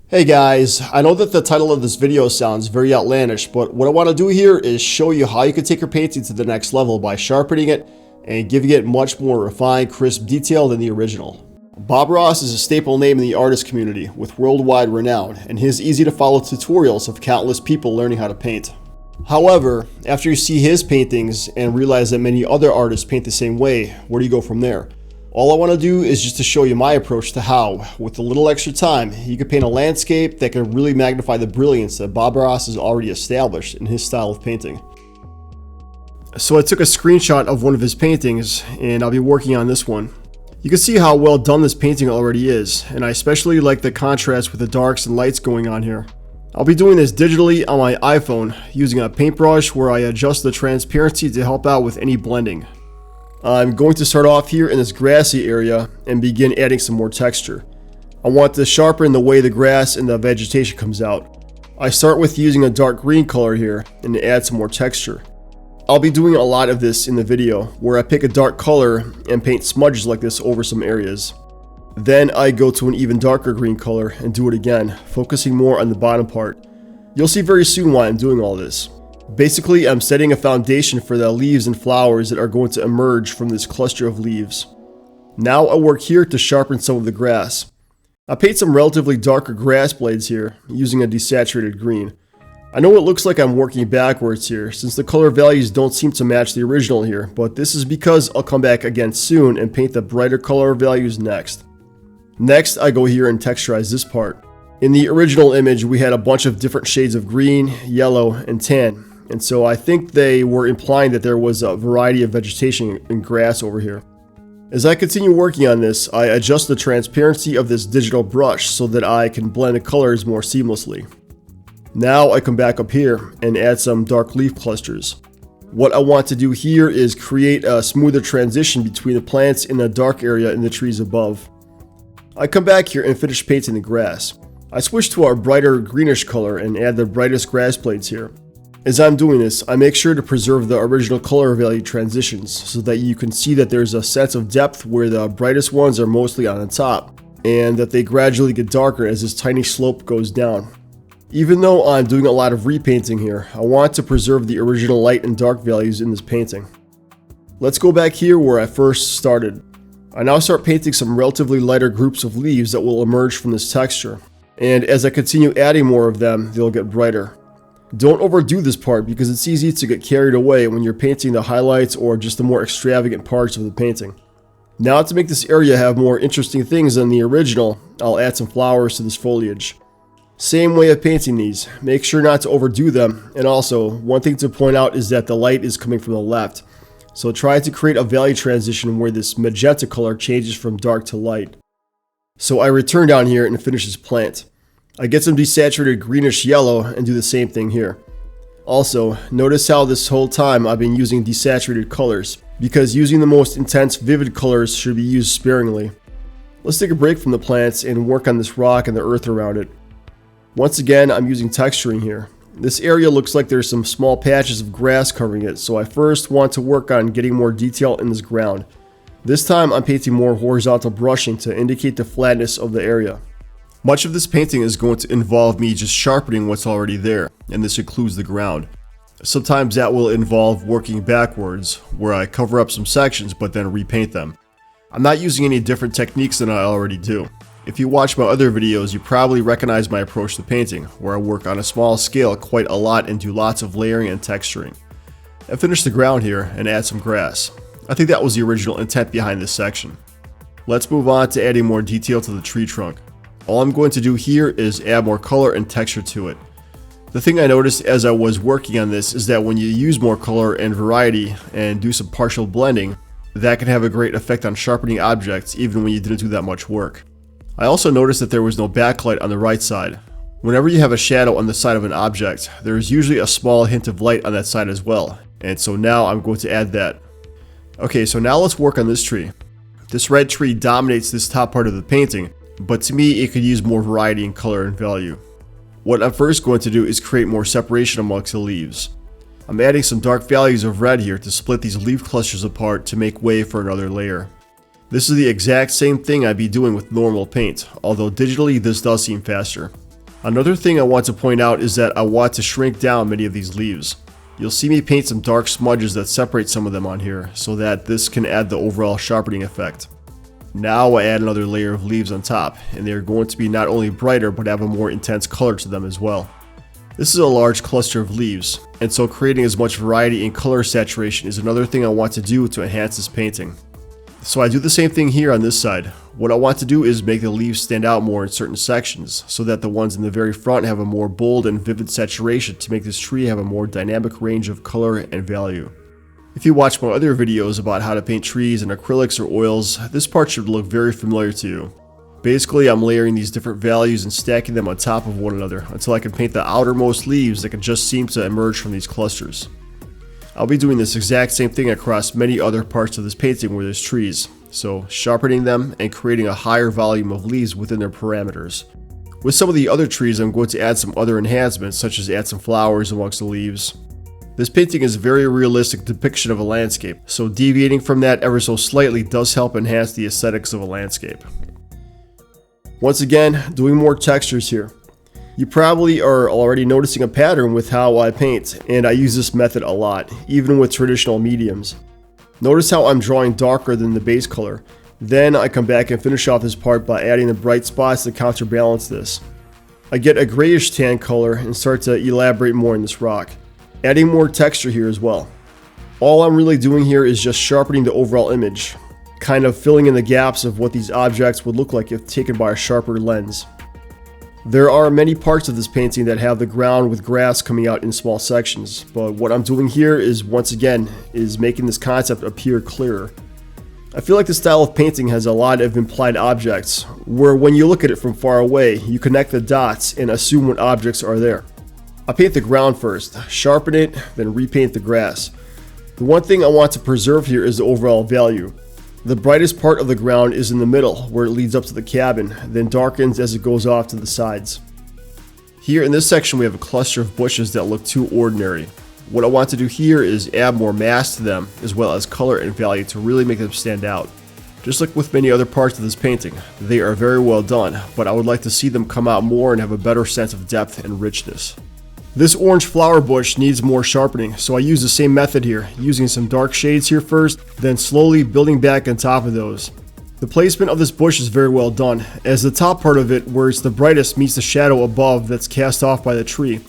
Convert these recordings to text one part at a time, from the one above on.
Hey guys, I know that the title of this video sounds very outlandish, but what I want to do here is show you how you can take your painting to the next level by sharpening it and giving it much more refined, crisp detail than the original. Bob Ross is a staple name in the artist community with worldwide renown, and his easy to follow tutorials have countless people learning how to paint. However, after you see his paintings and realize that many other artists paint the same way, where do you go from there? All I want to do is just to show you my approach to how, with a little extra time, you can paint a landscape that can really magnify the brilliance that Bob Ross has already established in his style of painting. So I took a screenshot of one of his paintings, and I'll be working on this one. You can see how well done this painting already is, and I especially like the contrast with the darks and lights going on here. I'll be doing this digitally on my iPhone using a paintbrush where I adjust the transparency to help out with any blending. I'm going to start off here in this grassy area and begin adding some more texture. I want to sharpen the way the grass and the vegetation comes out. I start with using a dark green color here and add some more texture. I'll be doing a lot of this in the video where I pick a dark color and paint smudges like this over some areas. Then I go to an even darker green color and do it again, focusing more on the bottom part. You'll see very soon why I'm doing all this. Basically, I'm setting a foundation for the leaves and flowers that are going to emerge from this cluster of leaves. Now I work here to sharpen some of the grass. I paint some relatively darker grass blades here using a desaturated green. I know it looks like I'm working backwards here since the color values don't seem to match the original here, but this is because I'll come back again soon and paint the brighter color values next. Next, I go here and texturize this part. In the original image, we had a bunch of different shades of green, yellow, and tan. And so I think they were implying that there was a variety of vegetation and grass over here. As I continue working on this, I adjust the transparency of this digital brush so that I can blend the colors more seamlessly. Now I come back up here and add some dark leaf clusters. What I want to do here is create a smoother transition between the plants in the dark area and the trees above. I come back here and finish painting the grass. I switch to our brighter greenish color and add the brightest grass blades here. As I'm doing this, I make sure to preserve the original color value transitions so that you can see that there's a sense of depth where the brightest ones are mostly on the top, and that they gradually get darker as this tiny slope goes down. Even though I'm doing a lot of repainting here, I want to preserve the original light and dark values in this painting. Let's go back here where I first started. I now start painting some relatively lighter groups of leaves that will emerge from this texture, and as I continue adding more of them, they'll get brighter. Don't overdo this part because it's easy to get carried away when you're painting the highlights or just the more extravagant parts of the painting. Now to make this area have more interesting things than the original, I'll add some flowers to this foliage. Same way of painting these, make sure not to overdo them, and also, one thing to point out is that the light is coming from the left, so try to create a value transition where this magenta color changes from dark to light. So I return down here and finish this plant. I get some desaturated greenish yellow and do the same thing here. Also, notice how this whole time I've been using desaturated colors, because using the most intense vivid colors should be used sparingly. Let's take a break from the plants and work on this rock and the earth around it. Once again, I'm using texturing here. This area looks like there's some small patches of grass covering it, so I first want to work on getting more detail in this ground. This time I'm painting more horizontal brushing to indicate the flatness of the area. Much of this painting is going to involve me just sharpening what's already there, and this includes the ground. Sometimes that will involve working backwards, where I cover up some sections but then repaint them. I'm not using any different techniques than I already do. If you watch my other videos, you probably recognize my approach to painting, where I work on a small scale quite a lot and do lots of layering and texturing. I finish the ground here and add some grass. I think that was the original intent behind this section. Let's move on to adding more detail to the tree trunk. All I'm going to do here is add more color and texture to it. The thing I noticed as I was working on this is that when you use more color and variety and do some partial blending, that can have a great effect on sharpening objects even when you didn't do that much work. I also noticed that there was no backlight on the right side. Whenever you have a shadow on the side of an object, there is usually a small hint of light on that side as well, and so now I'm going to add that. Okay, so now let's work on this tree. This red tree dominates this top part of the painting, but to me it could use more variety in color and value. What I'm first going to do is create more separation amongst the leaves. I'm adding some dark values of red here to split these leaf clusters apart to make way for another layer. This is the exact same thing I'd be doing with normal paint, although digitally this does seem faster. Another thing I want to point out is that I want to shrink down many of these leaves. You'll see me paint some dark smudges that separate some of them on here so that this can add the overall sharpening effect. Now I add another layer of leaves on top, and they are going to be not only brighter but have a more intense color to them as well. This is a large cluster of leaves, and so creating as much variety in color saturation is another thing I want to do to enhance this painting. So I do the same thing here on this side. What I want to do is make the leaves stand out more in certain sections, so that the ones in the very front have a more bold and vivid saturation to make this tree have a more dynamic range of color and value. If you watch my other videos about how to paint trees in acrylics or oils, this part should look very familiar to you. Basically, I'm layering these different values and stacking them on top of one another until I can paint the outermost leaves that can just seem to emerge from these clusters. I'll be doing this exact same thing across many other parts of this painting where there's trees, so sharpening them and creating a higher volume of leaves within their parameters. With some of the other trees, I'm going to add some other enhancements, such as add some flowers amongst the leaves. This painting is a very realistic depiction of a landscape, so deviating from that ever so slightly does help enhance the aesthetics of a landscape. Once again, doing more textures here. You probably are already noticing a pattern with how I paint, and I use this method a lot, even with traditional mediums. Notice how I'm drawing darker than the base color. Then I come back and finish off this part by adding the bright spots to counterbalance this. I get a grayish tan color and start to elaborate more in this rock, adding more texture here as well. All I'm really doing here is just sharpening the overall image, kind of filling in the gaps of what these objects would look like if taken by a sharper lens. There are many parts of this painting that have the ground with grass coming out in small sections, but what I'm doing here is, once again, is making this concept appear clearer. I feel like this style of painting has a lot of implied objects, where when you look at it from far away, you connect the dots and assume what objects are there. I paint the ground first, sharpen it, then repaint the grass. The one thing I want to preserve here is the overall value. The brightest part of the ground is in the middle, where it leads up to the cabin, then darkens as it goes off to the sides. Here in this section we have a cluster of bushes that look too ordinary. What I want to do here is add more mass to them, as well as color and value to really make them stand out. Just like with many other parts of this painting, they are very well done, but I would like to see them come out more and have a better sense of depth and richness. This orange flower bush needs more sharpening, so I use the same method here, using some dark shades here first, then slowly building back on top of those. The placement of this bush is very well done, as the top part of it, where it's the brightest, meets the shadow above that's cast off by the tree.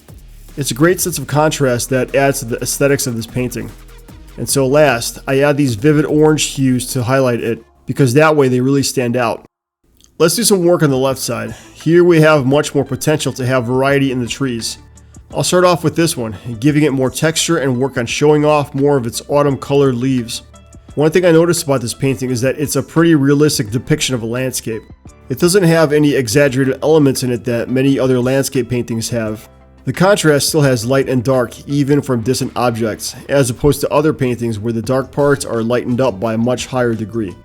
It's a great sense of contrast that adds to the aesthetics of this painting. And so last, I add these vivid orange hues to highlight it, because that way they really stand out. Let's do some work on the left side. Here we have much more potential to have variety in the trees. I'll start off with this one, giving it more texture and work on showing off more of its autumn colored leaves. One thing I noticed about this painting is that it's a pretty realistic depiction of a landscape. It doesn't have any exaggerated elements in it that many other landscape paintings have. The contrast still has light and dark, even from distant objects, as opposed to other paintings where the dark parts are lightened up by a much higher degree.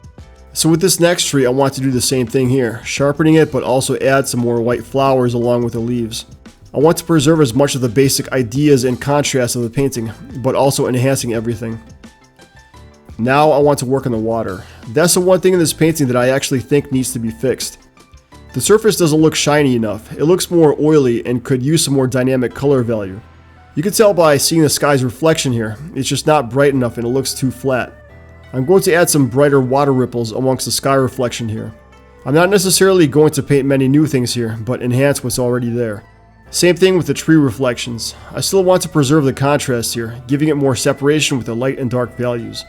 So with this next tree, I want to do the same thing here, sharpening it but also add some more white flowers along with the leaves. I want to preserve as much of the basic ideas and contrast of the painting, but also enhancing everything. Now I want to work on the water. That's the one thing in this painting that I actually think needs to be fixed. The surface doesn't look shiny enough. It looks more oily and could use some more dynamic color value. You can tell by seeing the sky's reflection here. It's just not bright enough and it looks too flat. I'm going to add some brighter water ripples amongst the sky reflection here. I'm not necessarily going to paint many new things here, but enhance what's already there. Same thing with the tree reflections. I still want to preserve the contrast here, giving it more separation with the light and dark values.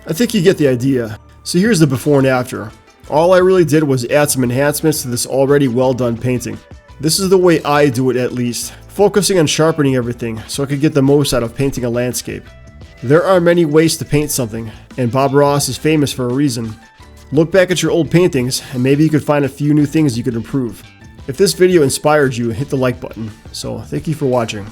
I think you get the idea. So here's the before and after. All I really did was add some enhancements to this already well done painting. This is the way I do it at least, focusing on sharpening everything so I could get the most out of painting a landscape. There are many ways to paint something, and Bob Ross is famous for a reason. Look back at your old paintings and maybe you could find a few new things you could improve. If this video inspired you, hit the like button. So thank you for watching.